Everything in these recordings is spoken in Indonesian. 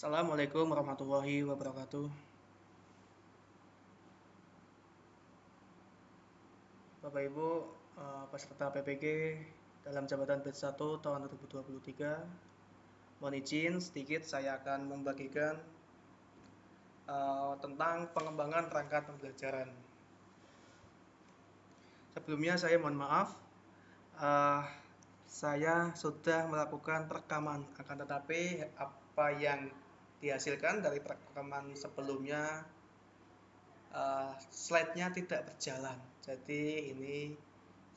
Assalamualaikum warahmatullahi wabarakatuh. Bapak Ibu, peserta PPG dalam jabatan batch 1 tahun 2023. Mohon izin sedikit saya akan membagikan tentang pengembangan perangkat pembelajaran. Sebelumnya saya mohon maaf, saya sudah melakukan rekaman, akan tetapi apa yang dihasilkan dari rekaman sebelumnya slide-nya tidak berjalan. Jadi ini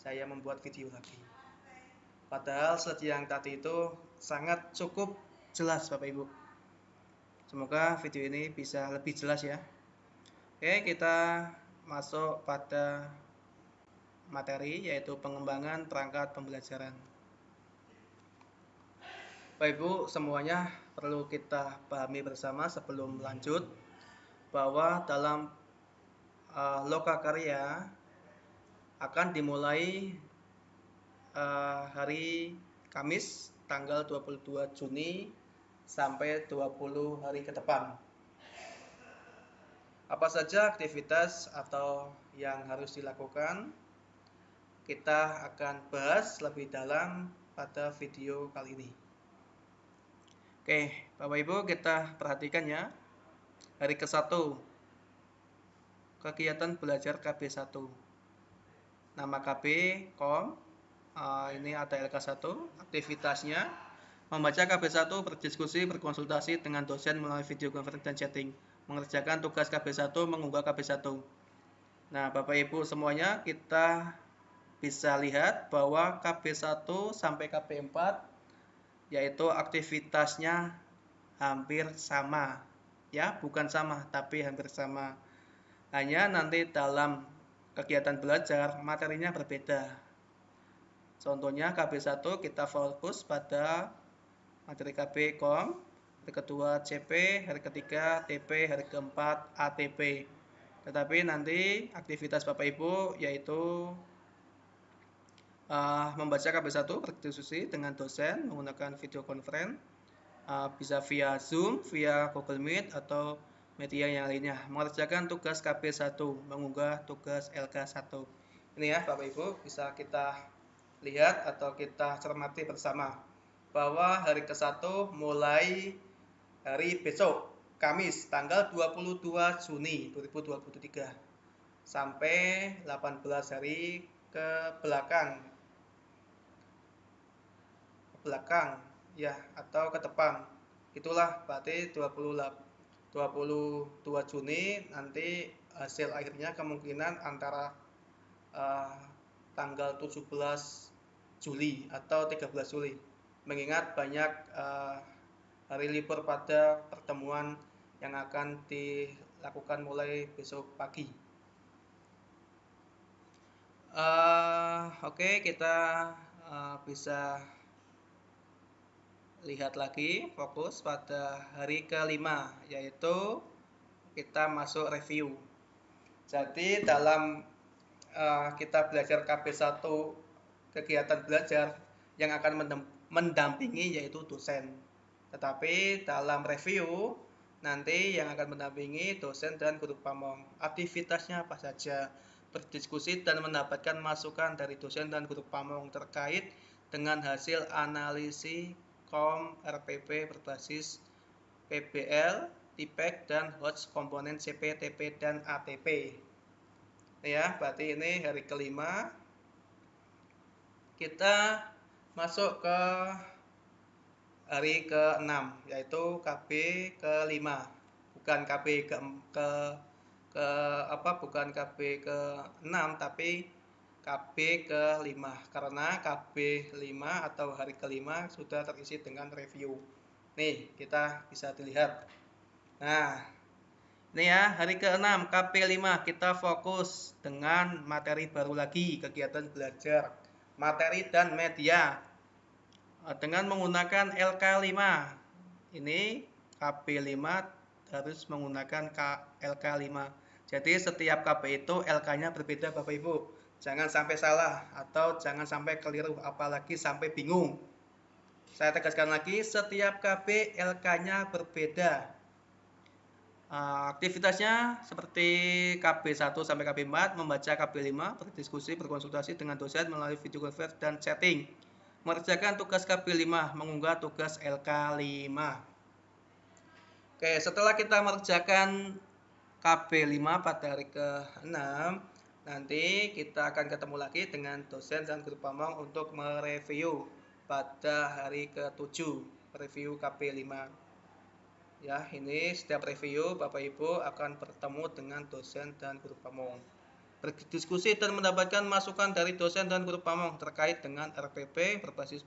saya membuat video lagi. Padahal slide yang tadi itu sangat cukup jelas Bapak Ibu. Semoga video ini bisa lebih jelas ya. Oke, kita masuk pada materi yaitu pengembangan perangkat pembelajaran. Bapak Ibu semuanya perlu kita pahami bersama sebelum lanjut bahwa dalam lokakarya akan dimulai hari Kamis tanggal 22 Juni sampai 20 hari ke depan. Apa saja aktivitas atau yang harus dilakukan? Kita akan bahas lebih dalam pada video kali ini. Oke, Bapak Ibu kita perhatikan ya. Hari ke-1 kegiatan belajar KB1. Nama KB kom. Ini ada LK1, aktivitasnya membaca KB1, berdiskusi, berkonsultasi dengan dosen melalui video conference dan chatting, mengerjakan tugas KB1, mengunggah KB1. Nah, Bapak Ibu semuanya kita bisa lihat bahwa KB1 sampai KB4 yaitu aktivitasnya hampir sama. Ya, bukan sama, tapi hampir sama. Hanya nanti dalam kegiatan belajar materinya berbeda. Contohnya KB1 kita fokus pada materi KB kom, hari kedua CP, hari ketiga TP, hari keempat ATP. Tetapi nanti aktivitas Bapak Ibu yaitu membaca KB1 berdiskusi dengan dosen menggunakan video conference, bisa via Zoom, via Google Meet atau media yang lainnya. Mengerjakan tugas KB1, mengunggah tugas LK1. Ini ya Bapak Ibu bisa kita lihat atau kita cermati bersama bahwa hari ke-1 mulai hari besok Kamis tanggal 22 Juni 2023 sampai 18 hari ke belakang ya atau ke depan. Itulah berarti 22 Juni nanti hasil akhirnya kemungkinan antara tanggal 17 Juli atau 13 Juli. Mengingat banyak hari libur pada pertemuan yang akan dilakukan mulai besok pagi. Oke, kita bisa lihat lagi fokus pada hari ke-5 yaitu kita masuk review. Jadi dalam kita belajar KB1 kegiatan belajar yang akan mendampingi yaitu dosen. Tetapi dalam review nanti yang akan mendampingi dosen dan guru pamong. Aktivitasnya apa saja? Berdiskusi dan mendapatkan masukan dari dosen dan guru pamong terkait dengan hasil analisis kom RPP berbasis PBL, TPEC dan host komponen CP, TP dan ATP. Ya, berarti ini hari ke-5. Kita masuk ke hari ke-6 yaitu KB ke-5. Bukan KB bukan KB ke-6 tapi KB ke-5 karena KB 5 atau hari ke-5 sudah terisi dengan review. Nih, kita bisa dilihat. Nah, ini ya, hari ke-6 KB 5 kita fokus dengan materi baru lagi, kegiatan belajar, materi dan media dengan menggunakan LK5. Ini KB 5 harus menggunakan LK5. Jadi setiap KB itu LK-nya berbeda Bapak Ibu. Jangan sampai salah atau jangan sampai keliru, apalagi sampai bingung. Saya tegaskan lagi, setiap KB LK-nya berbeda. Aktivitasnya seperti KB1 sampai KB4, membaca KB5, berdiskusi, berkonsultasi dengan dosen melalui video conference dan chatting. Mengerjakan tugas KB5, mengunggah tugas LK5. Oke, setelah kita mengerjakan KB5 pada hari ke-6, nanti kita akan ketemu lagi dengan dosen dan guru pamong untuk mereview pada hari ke-7, review KB5. Ya, ini setiap review Bapak Ibu akan bertemu dengan dosen dan guru pamong. Berdiskusi dan mendapatkan masukan dari dosen dan guru pamong terkait dengan RPP berbasis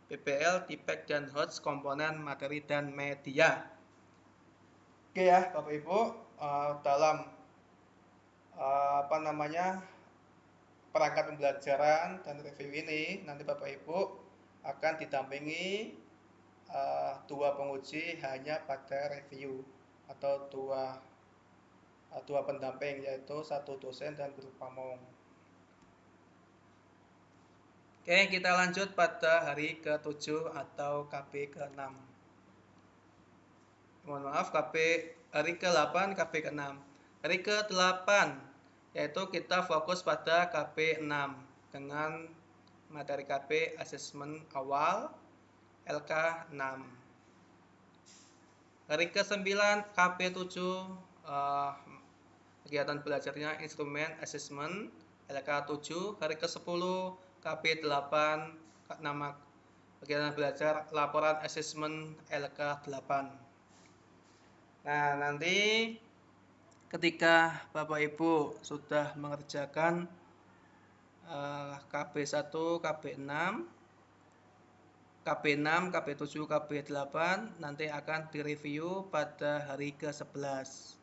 PPL, TIPEK, dan HOTS, komponen materi dan media. Oke ya Bapak Ibu, dalam perangkat pembelajaran dan review ini nanti Bapak Ibu akan didampingi dua penguji hanya pada review atau dua pendamping, yaitu satu dosen dan guru pamong. Oke, kita lanjut pada hari ke-7 atau KB ke-6. Mohon maaf, hari ke-8, KB ke-6. Hari ke-8 yaitu kita fokus pada KB 6 dengan materi KB asesmen awal LK 6. Hari ke-9 KB 7 kegiatan belajarnya instrumen asesmen LK 7. Hari ke-10 KB 8 nama kegiatan belajar laporan asesmen LK 8. Nah, nanti ketika Bapak Ibu sudah mengerjakan KB1, KB6, KB6, KB7, KB8 nanti akan direview pada hari ke-11.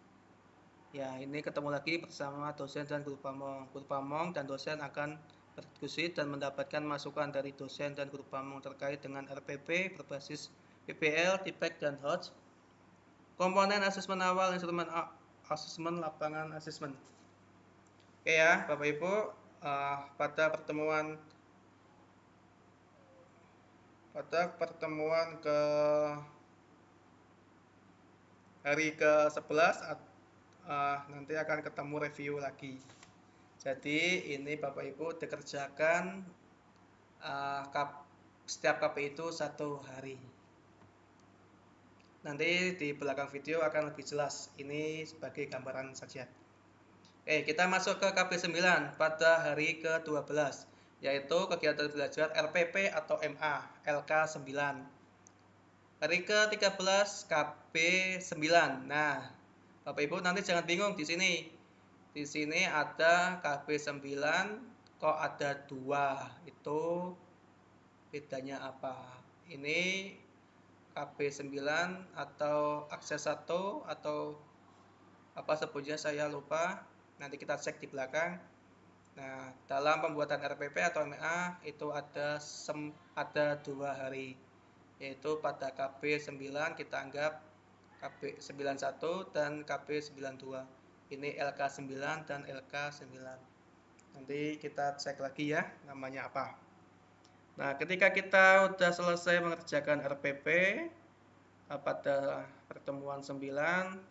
Ya, ini ketemu lagi bersama dosen dan guru pamong. Guru pamong dan dosen akan berdiskusi dan mendapatkan masukan dari dosen dan guru pamong terkait dengan RPP berbasis PPL, TIPEK, dan HOTS, komponen asesmen awal, instrumen asesmen, lapangan asesmen. Oke ya Bapak Ibu, pada pertemuan ke hari ke-11 nanti akan ketemu review lagi. Jadi ini Bapak Ibu dikerjakan setiap KB itu 1 hari. Nanti di belakang video akan lebih jelas. Ini sebagai gambaran saja. Oke, kita masuk ke KB 9 pada hari ke-12, yaitu kegiatan belajar RPP atau MA LK 9. Hari ke-13 KB 9. Nah, Bapak Ibu nanti jangan bingung di sini. Di sini ada KB 9 kok ada 2. Itu bedanya apa? Ini KB 9 atau akses 1 atau apa sebutnya saya lupa. Nanti kita cek di belakang. Nah, dalam pembuatan RPP atau MA itu ada 2 hari, yaitu pada KB 9 kita anggap KB 91 dan KB 92. Ini LK 9 dan LK 9. Nanti kita cek lagi ya namanya apa. Nah, ketika kita sudah selesai mengerjakan RPP pada pertemuan 9,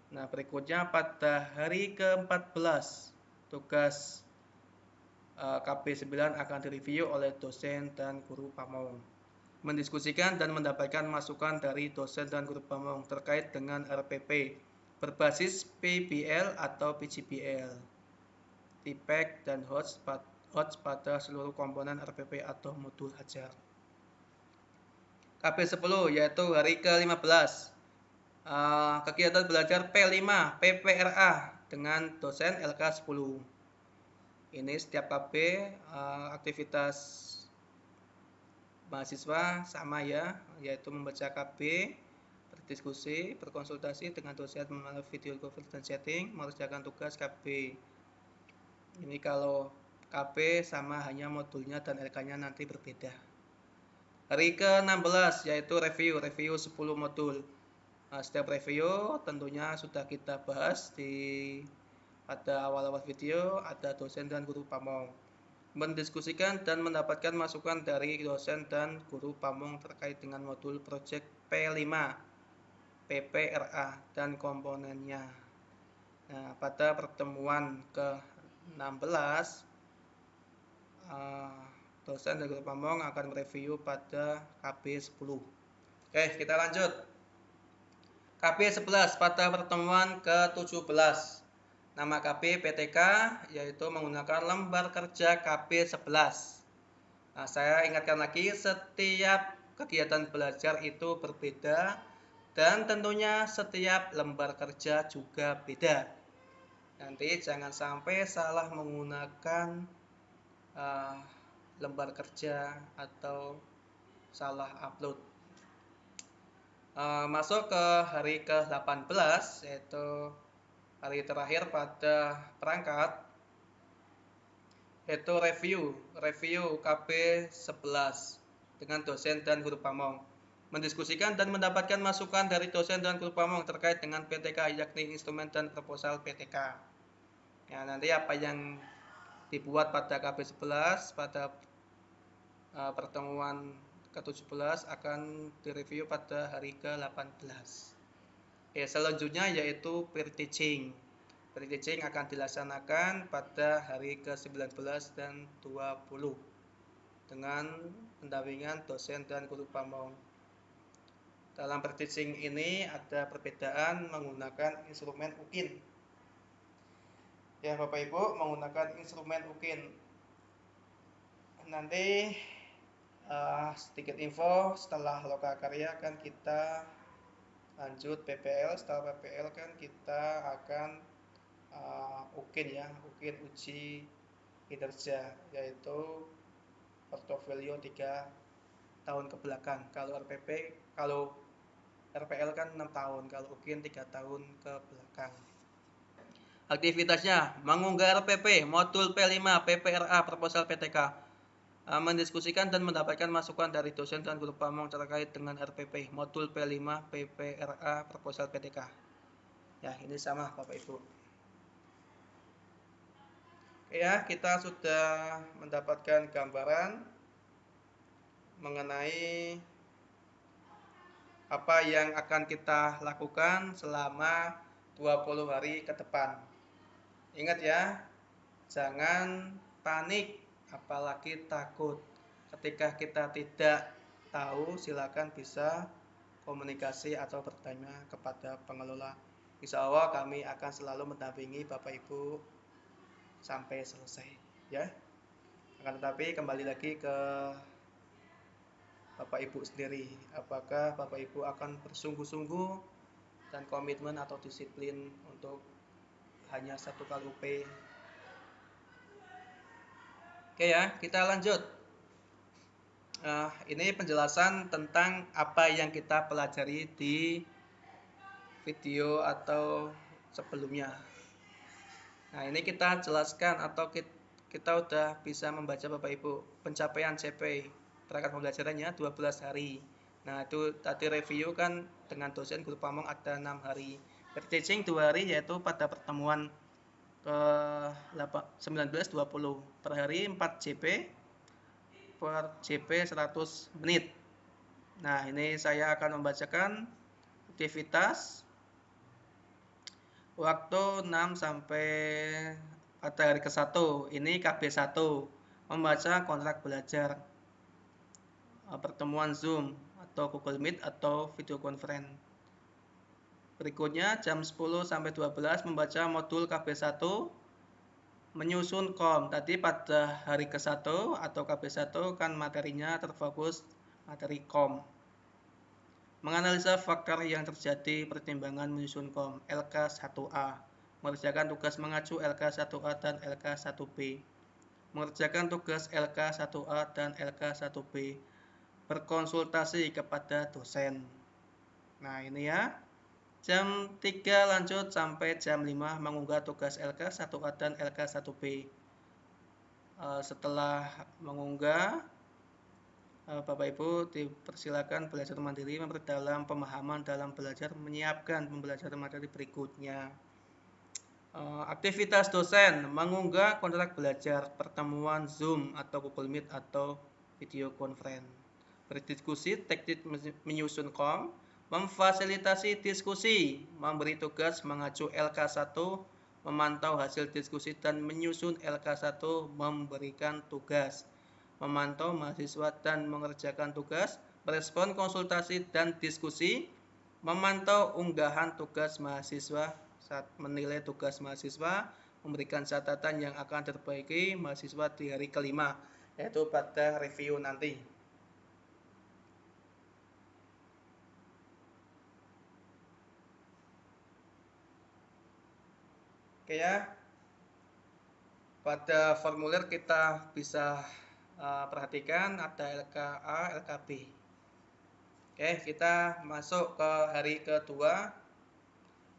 nah berikutnya pada hari ke-14 tugas KB 9 akan direview oleh dosen dan guru pamong, mendiskusikan dan mendapatkan masukan dari dosen dan guru pamong terkait dengan RPP berbasis PBL atau PGBL, TIPEK, dan HOTS pada seluruh komponen RPP atau modul ajar. KB 10 yaitu hari ke-15 kegiatan belajar P5 PPRA dengan dosen LK 10. Ini setiap KB aktivitas mahasiswa sama ya, yaitu membaca KB, berdiskusi, berkonsultasi dengan dosen melalui video conference dan chatting, mengerjakan tugas KB. Ini kalau KB sama, hanya modulnya dan LK-nya nanti berbeda. Hari ke-16 yaitu review 10 modul. Setiap review tentunya sudah kita bahas pada awal-awal video, ada dosen dan guru pamong. mendiskusikan dan mendapatkan masukan dari dosen dan guru pamong terkait dengan modul proyek P5 PPRA dan komponennya. Nah, pada pertemuan ke-16 dosen dan guru pamong akan mereview pada KB10. Oke, kita lanjut. KB11 pada pertemuan ke-17. Nama KB PTK yaitu menggunakan lembar kerja KB11. Nah, saya ingatkan lagi, setiap kegiatan belajar itu berbeda dan tentunya setiap lembar kerja juga beda. Nanti jangan sampai salah menggunakan lembar kerja atau salah upload. Masuk ke hari ke-18 yaitu hari terakhir pada perangkat, yaitu review KB11 dengan dosen dan guru pamong, mendiskusikan dan mendapatkan masukan dari dosen dan guru pamong terkait dengan PTK, yakni instrumen dan proposal PTK. Ya, nanti apa yang dibuat pada KB11 pada pertemuan ke-17 akan direview pada hari ke-18. Selanjutnya yaitu peer teaching. Peer teaching akan dilaksanakan pada hari ke-19 dan 20 dengan pendampingan dosen dan guru pamong. Dalam peer teaching ini ada perbedaan menggunakan instrumen UKIN. Ya, Bapak Ibu, menggunakan instrumen UKIN. Nanti sedikit info, setelah lokakarya kan kita lanjut PPL. Setelah PPL kan kita akan UKIN ya, UKIN uji kinerja, yaitu portofolio 3 tahun ke belakang. Kalau RPL kan 6 tahun, kalau UKIN 3 tahun ke belakang. Aktivitasnya mengunggah RPP modul P5 PPRA proposal PTK, mendiskusikan dan mendapatkan masukan dari dosen dan guru pamong terkait dengan RPP modul P5 PPRA proposal PTK. Ya, ini sama Bapak Ibu. Ya, kita sudah mendapatkan gambaran mengenai apa yang akan kita lakukan selama 20 hari ke depan. Ingat ya, jangan panik, apalagi takut. Ketika kita tidak tahu, silakan bisa komunikasi atau bertanya kepada pengelola. Insya Allah kami akan selalu mendampingi Bapak Ibu sampai selesai, ya. Akan tetapi kembali lagi ke Bapak Ibu sendiri, apakah Bapak Ibu akan bersungguh-sungguh dan komitmen atau disiplin untuk hanya 1 kali UP. Oke ya, kita lanjut. Ini penjelasan tentang apa yang kita pelajari di video atau sebelumnya. Nah, ini kita jelaskan atau kita udah bisa membaca Bapak Ibu pencapaian CP perangkat pembelajarannya 12 hari. Nah, itu tadi review kan dengan dosen guru pamong ada 6 hari. Peer teaching 2 hari yaitu pada pertemuan ke-19-20 per hari 4 JP per JP 100 menit. Nah, ini saya akan membacakan aktivitas waktu 6 sampai pada hari ke-1. Ini KB1, membaca kontrak belajar, pertemuan Zoom atau Google Meet atau video conference. Berikutnya jam 10 sampai 12 membaca modul KB1, menyusun KOM. Tadi pada hari ke-1 atau KB1 kan materinya terfokus materi KOM. Menganalisa faktor yang terjadi, pertimbangan menyusun KOM, LK1A. Mengerjakan tugas mengacu LK1A dan LK1B. Mengerjakan tugas LK1A dan LK1B. Berkonsultasi kepada dosen. Nah, ini ya. Jam 3 lanjut sampai jam 5 mengunggah tugas LK1A dan LK1B. Setelah mengunggah, Bapak Ibu dipersilakan belajar mandiri, memperdalam pemahaman dalam belajar, menyiapkan pembelajaran materi berikutnya. Aktivitas dosen mengunggah kontrak belajar, pertemuan Zoom atau Google Meet atau video conference, berdiskusi, teknik menyusun kom, memfasilitasi diskusi, memberi tugas mengacu LK1, memantau hasil diskusi dan menyusun LK1, memberikan tugas, memantau mahasiswa dan mengerjakan tugas, merespon konsultasi dan diskusi, memantau unggahan tugas mahasiswa, menilai tugas mahasiswa, memberikan catatan yang akan diperbaiki mahasiswa di hari kelima, yaitu pada review nanti. Oke ya, pada formulir kita bisa perhatikan ada LKA, LKB. Oke, kita masuk ke hari kedua,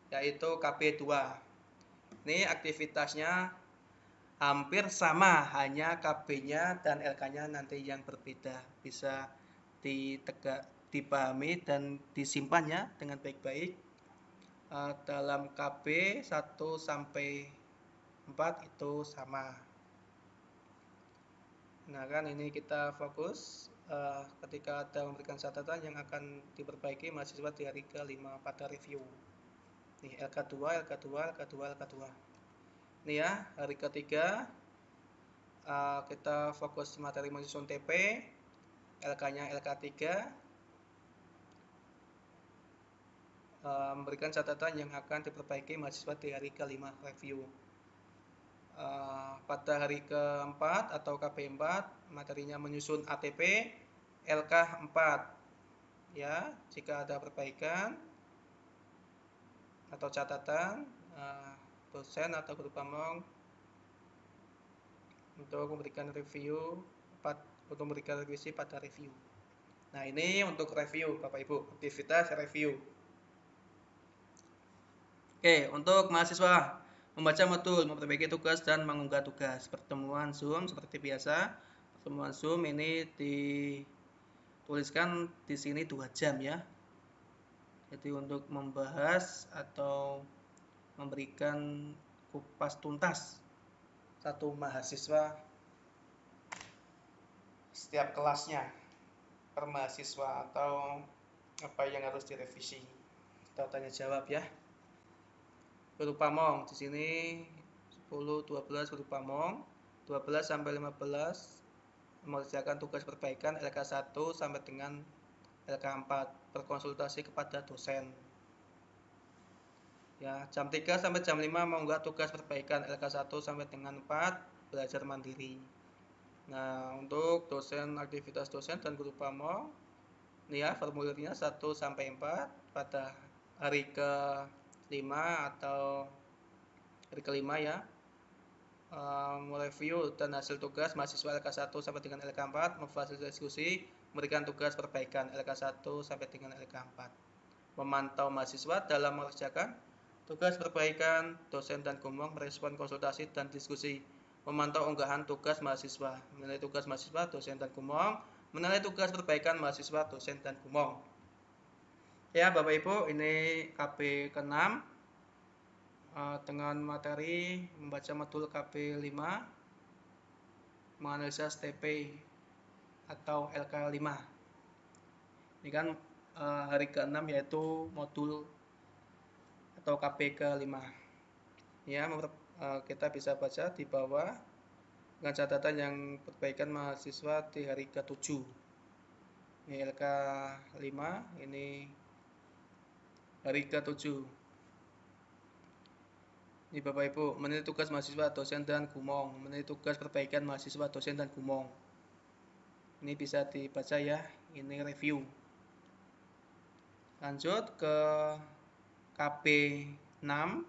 yaitu KB2. Ini aktivitasnya hampir sama, hanya KB-nya dan LK-nya nanti yang berbeda. Bisa dipahami dan disimpan ya dengan baik-baik. Dalam KB 1 sampai 4 itu sama. Nah kan ini kita fokus ketika ada memberikan catatan yang akan diperbaiki mahasiswa di hari ke-5 pada review. Nih LK2, LK2, LK2, LK2. Ini ya, hari ketiga kita fokus materi menyusun TP, LK-nya LK3, memberikan catatan yang akan diperbaiki mahasiswa di hari ke-5 review. Pada hari ke-4 atau KB4 materinya menyusun ATP, LK4 ya, jika ada perbaikan atau catatan dosen atau guru pamong untuk memberikan review untuk memberikan revisi pada review. Nah ini untuk review Bapak Ibu, aktivitas review. Oke, untuk mahasiswa membaca modul, memperbaiki tugas dan mengunggah tugas. Pertemuan Zoom seperti biasa. Pertemuan Zoom ini dituliskan di sini 2 jam ya. Jadi untuk membahas atau memberikan kupas tuntas satu mahasiswa setiap kelasnya per mahasiswa atau apa yang harus direvisi. Kita tanya jawab ya. Guru pamong di sini 10, 12 guru pamong, 12 sampai 15 mengerjakan tugas perbaikan LK1 sampai dengan LK4, berkonsultasi kepada dosen. Ya, jam 3 sampai jam 5 mengunggah tugas perbaikan LK1 sampai dengan 4, belajar mandiri. Nah, untuk dosen, aktivitas dosen dan guru pamong, ini ya formulirnya 1 sampai 4 pada hari ke-5 atau hari ke-5 ya. Mereview dan hasil tugas mahasiswa LK1 sampai dengan LK4, memfasilitasi diskusi, memberikan tugas perbaikan LK1 sampai dengan LK4. Memantau mahasiswa dalam mengerjakan tugas perbaikan, dosen dan kumong merespon konsultasi dan diskusi. Memantau unggahan tugas mahasiswa, menilai tugas mahasiswa, dosen dan kumong, menilai tugas perbaikan mahasiswa, dosen dan kumong. Ya Bapak Ibu, ini KB ke-6 dengan materi membaca modul KB 5, menganalisa TP atau LK5. Ini kan hari ke-6 yaitu modul atau KB ke-5. Ya, kita bisa baca di bawah dengan catatan yang perbaikan mahasiswa di hari ke-7. Ini LK5, ini hari ke-7. Ini Bapak Ibu, menilai tugas mahasiswa, dosen dan kumong, menilai tugas perbaikan mahasiswa, dosen dan kumong. Ini bisa dibaca ya, ini review. Lanjut ke KB 6,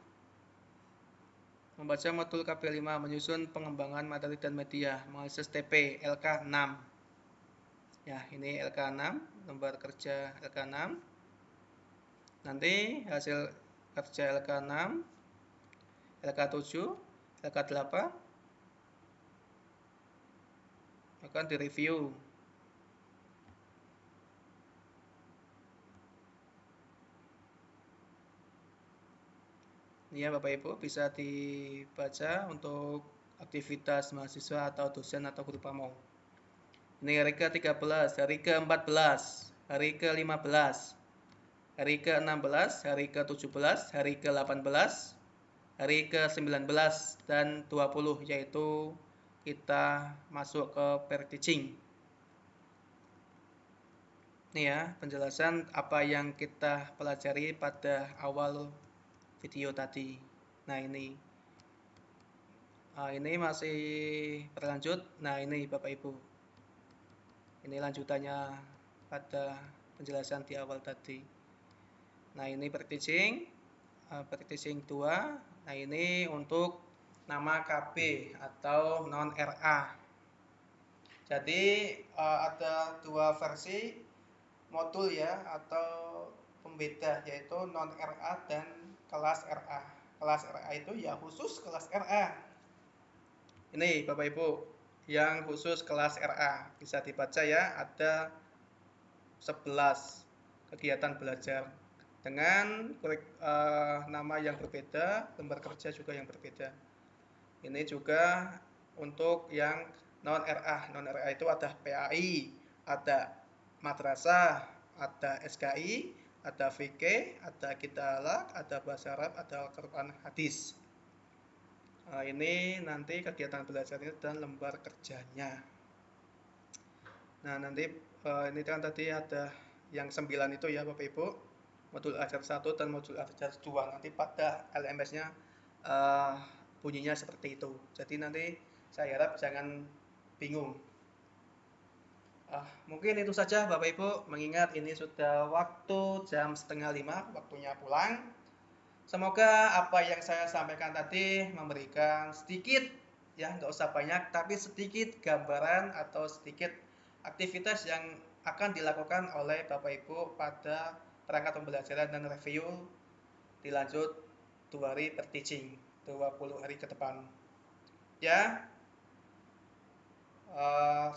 membaca modul KB 5, menyusun pengembangan materi dan media, menganalisis TP, LK 6. Ya, ini LK 6, lembar kerja LK 6. Nanti hasil kerja LK 6, LK 7, LK 8 akan direview. Ini ya Bapak Ibu, bisa dibaca untuk aktivitas mahasiswa atau dosen atau guru pamong. Ini hari ke-13, hari ke-14, hari ke-15, hari ke-16, hari ke-17, hari ke-18, hari ke-19 dan 20, yaitu kita masuk ke pair teaching. Ini ya penjelasan apa yang kita pelajari pada awal video tadi. Nah ini masih berlanjut. Nah ini Bapak Ibu, ini lanjutannya pada penjelasan di awal tadi. Nah ini pair teaching 2. Nah ini untuk nama KB atau non RA. Jadi ada dua versi modul ya, atau pembeda, yaitu non RA dan kelas RA. Kelas RA itu ya khusus kelas RA. Ini Bapak Ibu, yang khusus kelas RA bisa dibaca ya, ada 11 kegiatan belajar dengan nama yang berbeda, lembar kerja juga yang berbeda. Ini juga untuk yang non RA. Non RA itu ada PAI, ada madrasah, ada SKI, ada fikih, ada kitalak, ada bahasa Arab, ada Al-Quran hadis. Ini nanti kegiatan belajarnya dan lembar kerjanya. Nah nanti ini kan tadi ada yang 9 itu ya Bapak Ibu, modul ajar 1 dan modul ajar 2. Nanti pada LMS-nya bunyinya seperti itu. Jadi nanti saya harap jangan bingung. Mungkin itu saja Bapak Ibu, mengingat ini sudah waktu jam 4:30, waktunya pulang. Semoga apa yang saya sampaikan tadi memberikan sedikit, ya nggak usah banyak, tapi sedikit gambaran atau sedikit aktivitas yang akan dilakukan oleh Bapak Ibu pada perangkat pembelajaran dan review dilanjut 2 hari per teaching, 20 hari ke depan. Ya,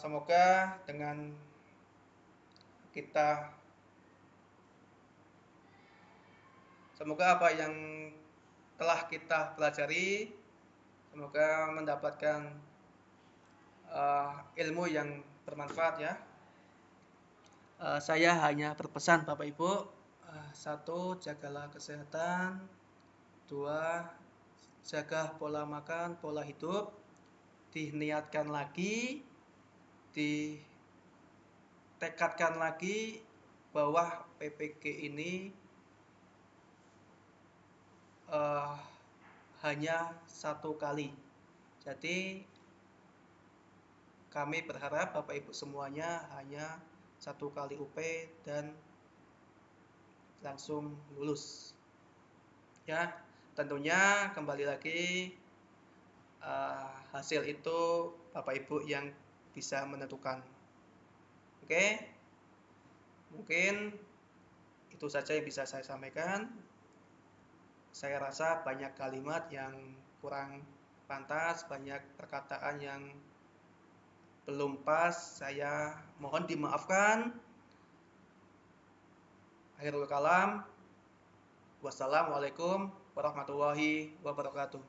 semoga dengan semoga apa yang telah kita pelajari, semoga mendapatkan ilmu yang bermanfaat ya. Saya hanya berpesan Bapak Ibu, 1, jagalah kesehatan, 2, jaga pola makan, pola hidup, diniatkan lagi, ditekadkan lagi bahwa PPG ini hanya 1 kali. Jadi kami berharap Bapak Ibu semuanya hanya 1 kali UP dan langsung lulus. Ya, tentunya kembali lagi hasil itu Bapak Ibu yang bisa menentukan. Oke, mungkin itu saja yang bisa saya sampaikan. Saya rasa banyak kalimat yang kurang pantas, banyak perkataan yang belum pas, saya mohon dimaafkan. Akhirul kalam, wassalamualaikum warahmatullahi wabarakatuh.